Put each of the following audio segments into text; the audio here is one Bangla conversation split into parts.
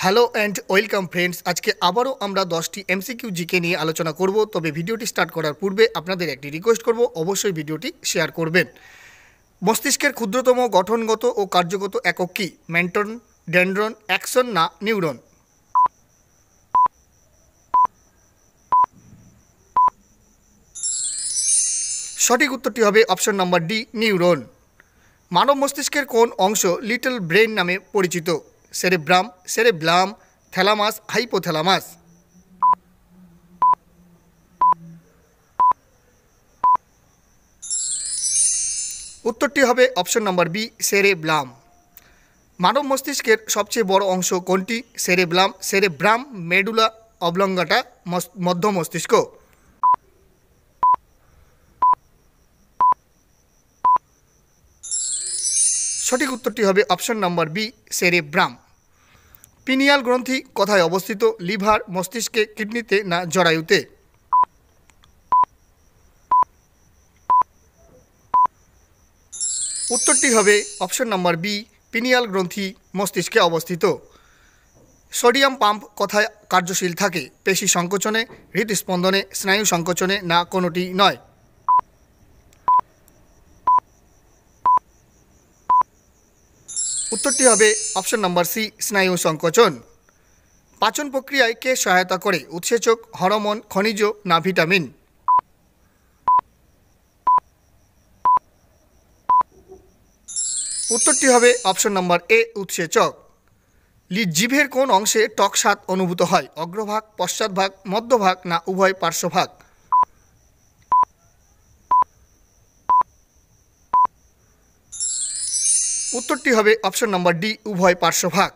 Hello and welcome friends. আজকে আবারও আমরা 10টি এমসিকিউ জিকে নিয়ে আলোচনা করব। তবে ভিডিওটি স্টার্ট করার পূর্বে আপনাদের একটি রিকোয়েস্ট করব, অবশ্যই ভিডিওটি শেয়ার করবেন। মস্তিষ্কের ক্ষুদ্রতম গঠনগত ও কার্যগত একক কি? মেন্টন, ডেনড্রন, অ্যাক্সন না নিউরন? সঠিক উত্তরটি হবে অপশন নাম্বার ডি, নিউরন। মানব মস্তিষ্কের কোন অংশ লিটল ব্রেন নামে পরিচিত? Cerebrum, cerebellum, thalamus, hypothalamus? উত্তরটি হবে অপশন নাম্বার বি, সেরেব্লাম। মানব মস্তিষ্কের সবচেয়ে বড় অংশ কোনটি? সেরেব্লাম, সেরেব্রাম, মেডুলা অবলঙ্গাটা, মধ্য মস্তিষ্ক? সঠিক উত্তরটি হবে option number B, cerebrum. Pineal গ্রন্থি কোথায় অবস্থিত? লিভার, মস্তিষ্কে, কিডনিতে না জরায়ুতে? উত্তরটি হবে অপশন নাম্বার বি, পিনিয়াল গ্রন্থি মস্তিষ্কে অবস্থিত। সোডিয়াম পাম্প কোথায় কার্যশীল থাকে? পেশি সংকোচনে, হৃদস্পন্দনে, স্নায়ু সংকোচনে না কোনোটি নয়? উত্তরটি হবে অপশন নাম্বার সি, স্নায়ু সংকোচন। পাচন প্রক্রিয়ায় কে সহায়তা করে? উৎসেচক, হরমোন, খনিজ না ভিটামিন? উত্তরটি হবে অপশন নাম্বার এ, উৎসেচক। জিভের কোন অংশে টক স্বাদ অনুভূত হয়? অগ্রভাগ, পশ্চাৎভাগ, মধ্যভাগ না উভয় পার্শ্বভাগ? উত্তরটি হবে অপশন নাম্বার ডি, উভয় পার্শ্বভাগ।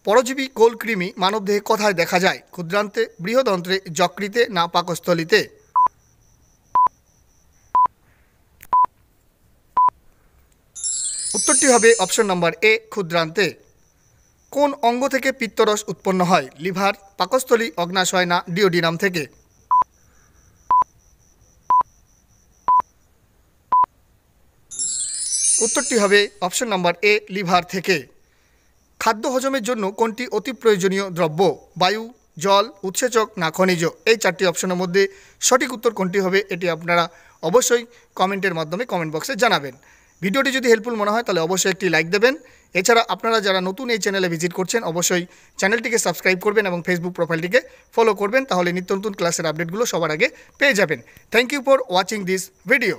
পরজীবী কোলকৃমি মানবদেহে কোথায় দেখা যায়? ক্ষুদ্রান্তে, বৃহদন্ত্রে, যকৃতে না পাকস্থলীতে? উত্তরটি হবে অপশন নাম্বার এ, ক্ষুদ্রান্তে। কোন অঙ্গ থেকে পিত্তরস উৎপন্ন হয়? লিভার, পাকস্থলী, অগ্নাশয় না ডিওডিনাম থেকে? উত্তরটি হবে অপশন নাম্বার এ, লিভার থেকে। খাদ্য হজমের জন্য কোনটি অতি প্রয়োজনীয় দ্রব্য? বায়ু, জল, উৎসেচক না খনিজ? এই চারটি অপশনের মধ্যে সঠিক উত্তর কোনটি হবে এটি আপনারা অবশ্যই কমেন্টের মাধ্যমে কমেন্ট বক্সে জানাবেন। ভিডিওটি যদি হেল্পফুল মনে হয় তাহলে অবশ্যই একটি লাইক দেবেন। এছাড়া আপনারা যারা নতুন এই চ্যানেলে ভিজিট করছেন অবশ্যই চ্যানেলটিকে সাবস্ক্রাইব করবেন এবং ফেসবুক প্রোফাইলটিকে ফলো করবেন, তাহলে নিত্য নতুন ক্লাসের আপডেটগুলো সবার আগে পেয়ে যাবেন। Thank you for watching this video.